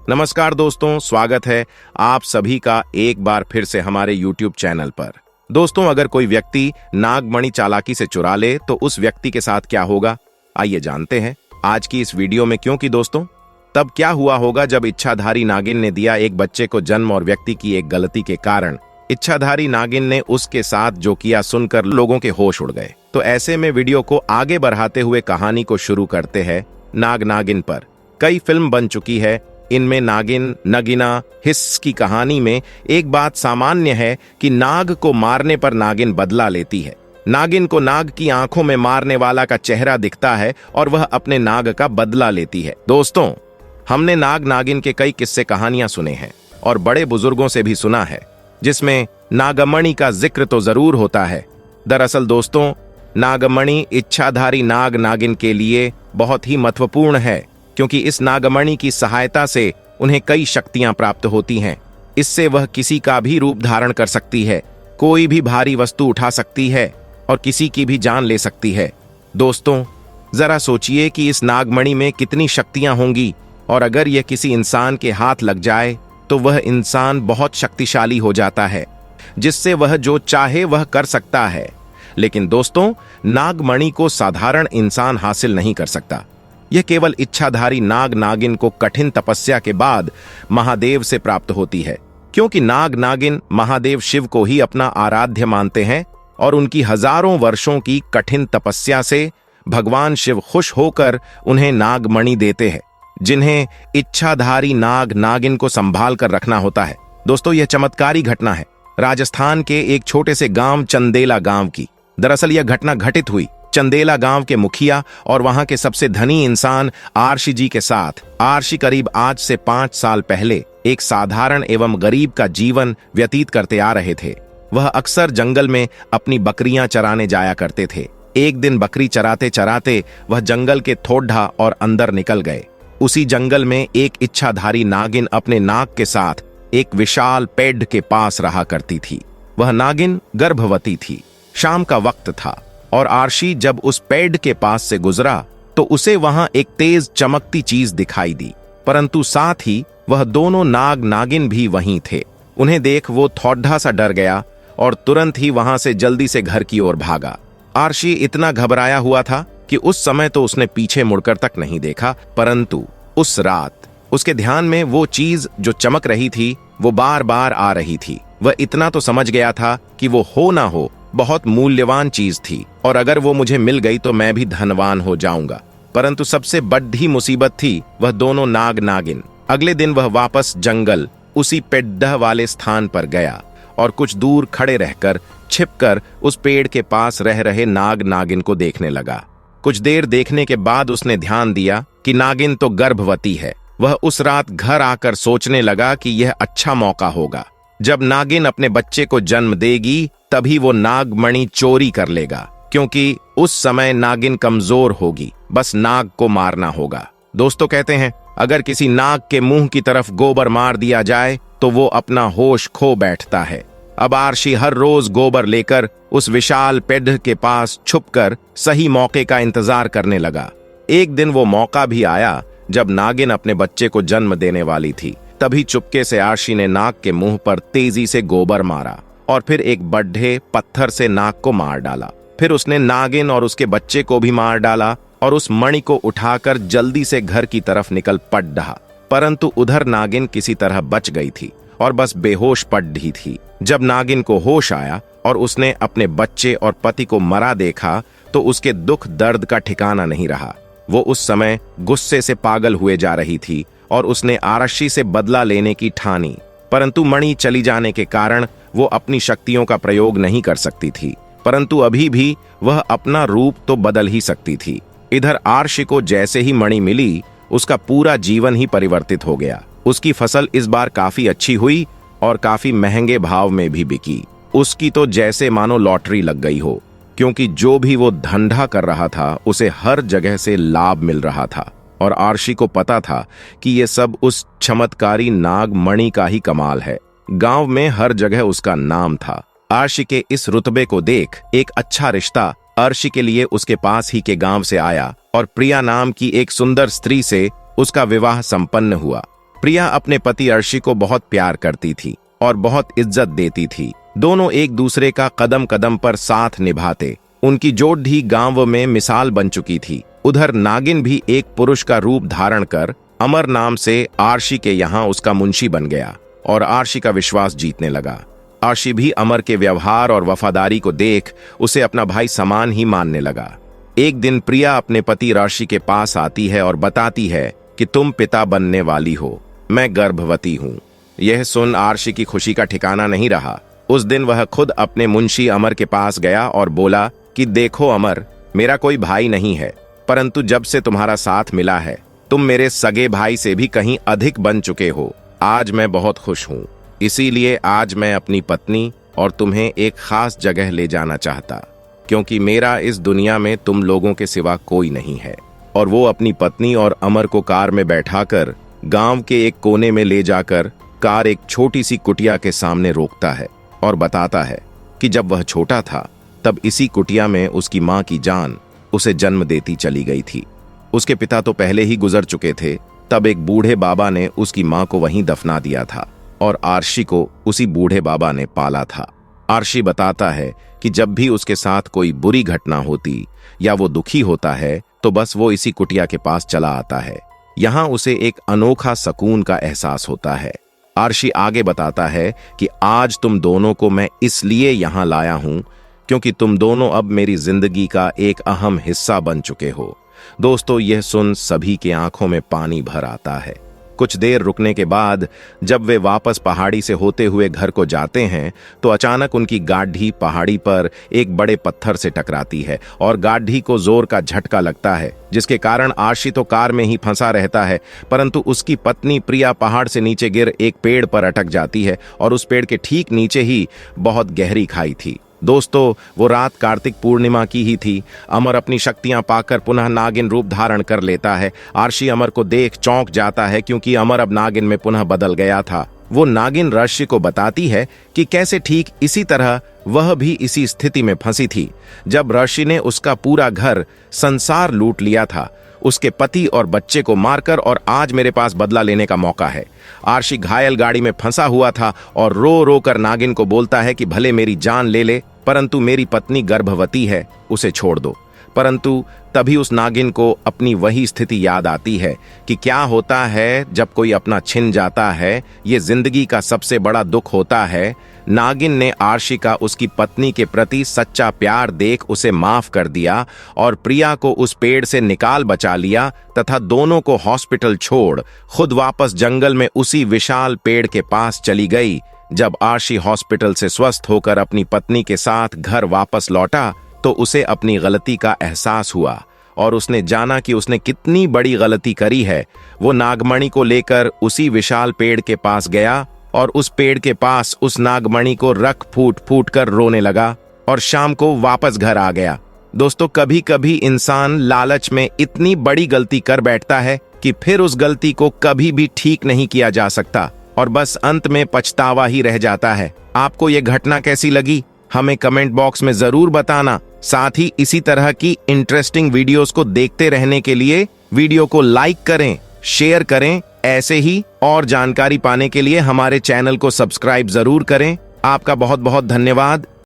नमस्कार दोस्तों, स्वागत है आप सभी का एक बार फिर से हमारे YouTube चैनल पर। दोस्तों, अगर कोई व्यक्ति नागमणि चालाकी से चुरा ले तो उस व्यक्ति के साथ क्या होगा, आइए जानते हैं आज की इस वीडियो में। क्योंकि दोस्तों, तब क्या हुआ होगा जब इच्छाधारी नागिन ने दिया एक बच्चे को जन्म और व्यक्ति की एक गलती के कारण इच्छाधारी नागिन ने उसके साथ जो किया सुनकर लोगों के होश उड़ गए। तो ऐसे में वीडियो को आगे बढ़ाते हुए कहानी को शुरू करते हैं। नाग नागिन पर कई फिल्म बन चुकी है। इनमें नागिन, नगीना, हिस्स की कहानी में एक बात सामान्य है कि नाग को मारने पर नागिन बदला लेती है। नागिन को नाग की आंखों में मारने वाला का चेहरा दिखता है और वह अपने नाग का बदला लेती है। दोस्तों, हमने नाग नागिन के कई किस्से कहानियां सुने हैं और बड़े बुजुर्गों से भी सुना है, जिसमें नागमणि का जिक्र तो जरूर होता है। दरअसल दोस्तों, नागमणि इच्छाधारी नाग नागिन के लिए बहुत ही महत्वपूर्ण है, क्योंकि इस नागमणि की सहायता से उन्हें कई शक्तियां प्राप्त होती हैं। इससे वह किसी का भी रूप धारण कर सकती है, कोई भी भारी वस्तु उठा सकती है और किसी की भी जान ले सकती है। दोस्तों, जरा सोचिए कि इस नागमणि में कितनी शक्तियां होंगी, और अगर यह किसी इंसान के हाथ लग जाए तो वह इंसान बहुत शक्तिशाली हो जाता है, जिससे वह जो चाहे वह कर सकता है। लेकिन दोस्तों, नागमणि को साधारण इंसान हासिल नहीं कर सकता। यह केवल इच्छाधारी नाग नागिन को कठिन तपस्या के बाद महादेव से प्राप्त होती है, क्योंकि नाग नागिन महादेव शिव को ही अपना आराध्य मानते हैं और उनकी हजारों वर्षों की कठिन तपस्या से भगवान शिव खुश होकर उन्हें नागमणि देते हैं, जिन्हें इच्छाधारी नाग नागिन को संभाल कर रखना होता है। दोस्तों, यह चमत्कारी घटना है राजस्थान के एक छोटे से गांव चंदेला गांव की। दरअसल यह घटना घटित हुई चंदेला गांव के मुखिया और वहां के सबसे धनी इंसान आरशी जी के साथ। आरशी करीब आज से 5 साल पहले एक साधारण एवं गरीब का जीवन व्यतीत करते आ रहे थे। वह अक्सर जंगल में अपनी बकरियां चराने जाया करते थे। एक दिन बकरी चराते चराते वह जंगल के थोड़ा और अंदर निकल गए। उसी जंगल में एक इच्छाधारी नागिन अपने नाग के साथ एक विशाल पेड़ के पास रहा करती थी। वह नागिन गर्भवती थी। शाम का वक्त था और आरशी जब उस पेड़ के पास से गुजरा तो उसे वहां एक तेज चमकती चीज दिखाई दी, परंतु साथ ही वह दोनों नाग नागिन भी वहीं थे। उन्हें देख वो थोड़ा सा डर गया और तुरंत ही वहां से जल्दी से घर की ओर भागा। आरशी इतना घबराया हुआ था कि उस समय तो उसने पीछे मुड़कर तक नहीं देखा, परंतु उस रात उसके ध्यान में वो चीज जो चमक रही थी वो बार बार आ रही थी। वह इतना तो समझ गया था कि वो हो ना हो बहुत मूल्यवान चीज थी, और अगर वो मुझे मिल गई तो मैं भी धनवान हो जाऊंगा। परंतु सबसे बड़ी मुसीबत थी वह दोनों नाग नागिन। अगले दिन वह वापस जंगल उसी पेड़ वाले स्थान पर गया और कुछ दूर खड़े रहकर छिपकर उस पेड़ के पास रह रहे नाग नागिन को देखने लगा। कुछ देर देखने के बाद उसने ध्यान दिया कि नागिन तो गर्भवती है। वह उस रात घर आकर सोचने लगा कि यह अच्छा मौका होगा। जब नागिन अपने बच्चे को जन्म देगी तभी वो नागमणि चोरी कर लेगा, क्योंकि उस समय नागिन कमजोर होगी। बस नाग को मारना होगा। दोस्तों, कहते हैं अगर किसी नाग के मुंह की तरफ गोबर मार दिया जाए तो वो अपना होश खो बैठता है। अब आरशी हर रोज गोबर लेकर उस विशाल पेड़ के पास छुपकर सही मौके का इंतजार करने लगा। एक दिन वो मौका भी आया जब नागिन अपने बच्चे को जन्म देने वाली थी। तभी चुपके से आरशी ने नाग के मुंह पर तेजी से गोबर मारा और फिर एक बड्ढे पत्थर से नाग को मार डाला। फिर उसने नागिन और उसके बच्चे को भी मार डाला और उस मणि को उठाकर जल्दी से घर की तरफ निकल पड़ रहा। परंतु उधर नागिन किसी तरह बच गई थी और बस बेहोश पड़ रही थी। जब नागिन को होश आया और उसने अपने बच्चे और पति को मरा देखा तो उसके दुख दर्द का ठिकाना नहीं रहा। वो उस समय गुस्से से पागल हुए जा रही थी और उसने आरशी से बदला लेने की ठानी, परंतु मणि चली जाने के कारण वो अपनी शक्तियों का प्रयोग नहीं कर सकती थी। परंतु अभी भी वह अपना रूप तो बदल ही सकती थी। इधर आरशी को जैसे ही मणि मिली उसका पूरा जीवन ही परिवर्तित हो गया। उसकी फसल इस बार काफी अच्छी हुई और काफी महंगे भाव में भी बिकी। उसकी तो जैसे मानो लॉटरी लग गई हो, क्योंकि जो भी वो धंधा कर रहा था उसे हर जगह से लाभ मिल रहा था। और आरशी को पता था कि ये सब उस चमत्कारी नागमणि का ही कमाल है। गांव में हर जगह उसका नाम था। आरशी के इस रुतबे को देख एक अच्छा रिश्ता आरशी के लिए उसके पास ही के गांव से आया और प्रिया नाम की एक सुंदर स्त्री से उसका विवाह संपन्न हुआ। प्रिया अपने पति अर्शी को बहुत प्यार करती थी और बहुत इज्जत देती थी। दोनों एक दूसरे का कदम कदम पर साथ निभाते। उनकी जोड़ी गांव में मिसाल बन चुकी थी। उधर नागिन भी एक पुरुष का रूप धारण कर अमर नाम से आर्शी के यहाँ उसका मुंशी बन गया और आर्शी का विश्वास जीतने लगा। आर्शी भी अमर के व्यवहार और वफादारी को देख उसे अपना भाई समान ही मानने लगा। एक दिन प्रिया अपने पति आर्शी के पास आती है और बताती है कि तुम पिता बनने वाली हो, मैं गर्भवती हूँ। यह सुन आर्शी की खुशी का ठिकाना नहीं रहा। उस दिन वह खुद अपने मुंशी अमर के पास गया और बोला कि देखो अमर, मेरा कोई भाई नहीं है, परंतु जब से तुम्हारा साथ मिला है तुम मेरे सगे भाई से भी कहीं अधिक बन चुके हो। आज मैं बहुत खुश हूँ, इसीलिए आज मैं अपनी पत्नी और तुम्हें एक खास जगह ले जाना चाहता, क्योंकि मेरा इस दुनिया में तुम लोगों के सिवा कोई नहीं है। और वो अपनी पत्नी और अमर को कार में बैठाकर गांव के एक कोने में ले जाकर कार एक छोटी सी कुटिया के सामने रोकता है और बताता है कि जब वह छोटा था तब इसी कुटिया में उसकी माँ की जान उसे जन्म देती चली गई थी। उसके पिता तो पहले ही गुजर चुके थे। तब एक बूढ़े बाबा ने उसकी माँ को वहीं दफना दिया था और आर्शी को उसी बूढ़े बाबा ने पाला था। आर्शी बताता है कि जब भी उसके साथ कोई बुरी घटना होती या वो दुखी होता है तो बस वो इसी कुटिया के पास चला आता है। यहाँ उसे एक अनोखा सुकून का एहसास होता है। आर्शी आगे बताता है कि आज तुम दोनों को मैं इसलिए यहाँ लाया हूँ क्योंकि तुम दोनों अब मेरी जिंदगी का एक अहम हिस्सा बन चुके हो। दोस्तों, यह सुन सभी की आंखों में पानी भर आता है। कुछ देर रुकने के बाद जब वे वापस पहाड़ी से होते हुए घर को जाते हैं तो अचानक उनकी गाड़ी पहाड़ी पर एक बड़े पत्थर से टकराती है और गाड़ी को जोर का झटका लगता है, जिसके कारण आर्शी तो कार में ही फंसा रहता है, परंतु उसकी पत्नी प्रिया पहाड़ से नीचे गिर एक पेड़ पर अटक जाती है और उस पेड़ के ठीक नीचे ही बहुत गहरी खाई थी। दोस्तों, वो रात कार्तिक पूर्णिमा की ही थी। अमर अपनी शक्तियां पाकर पुनः नागिन रूप धारण कर लेता है। आर्शी अमर को देख चौंक जाता है क्योंकि अमर अब नागिन में पुनः बदल गया था। वो नागिन आर्शी को बताती है कि कैसे ठीक इसी तरह वह भी इसी स्थिति में फंसी थी जब आर्शी ने उसका पूरा घर संसार लूट लिया था, उसके पति और बच्चे को मारकर, और आज मेरे पास बदला लेने का मौका है। आर्शी घायल गाड़ी में फंसा हुआ था और रो रो कर नागिन को बोलता है कि भले मेरी जान ले ले, परंतु मेरी पत्नी गर्भवती है, उसे छोड़ दो। परंतु तभी उस नागिन को अपनी वही स्थिति याद आती है कि क्या होता है जब कोई अपना छिन जाता है। ये जिंदगी का सबसे बड़ा दुख होता है। नागिन ने आर्शी का उसकी पत्नी के प्रति सच्चा प्यार देख उसे माफ कर दिया और प्रिया को उस पेड़ से निकाल बचा लिया तथा दोनों को हॉस्पिटल छोड़ खुद वापस जंगल में उसी विशाल पेड़ के पास चली गई। जब आर्शी हॉस्पिटल से स्वस्थ होकर अपनी पत्नी के साथ घर वापस लौटा तो उसे अपनी गलती का एहसास हुआ और उसने जाना कि उसने कितनी बड़ी गलती करी है। वो नागमणि को लेकर उसी विशाल पेड़ के पास गया और उस पेड़ के पास उस नागमणि को रख फूट फूट कर रोने लगा और शाम को वापस घर आ गया। दोस्तों, कभी कभी इंसान लालच में इतनी बड़ी गलती कर बैठता है कि फिर उस गलती को कभी भी ठीक नहीं किया जा सकता और बस अंत में पछतावा ही रह जाता है। आपको यह घटना कैसी लगी हमें कमेंट बॉक्स में जरूर बताना। साथ ही इसी तरह की इंटरेस्टिंग वीडियोस को देखते रहने के लिए वीडियो को लाइक करें, शेयर करें। ऐसे ही और जानकारी पाने के लिए हमारे चैनल को सब्सक्राइब जरूर करें। आपका बहुत बहुत धन्यवाद।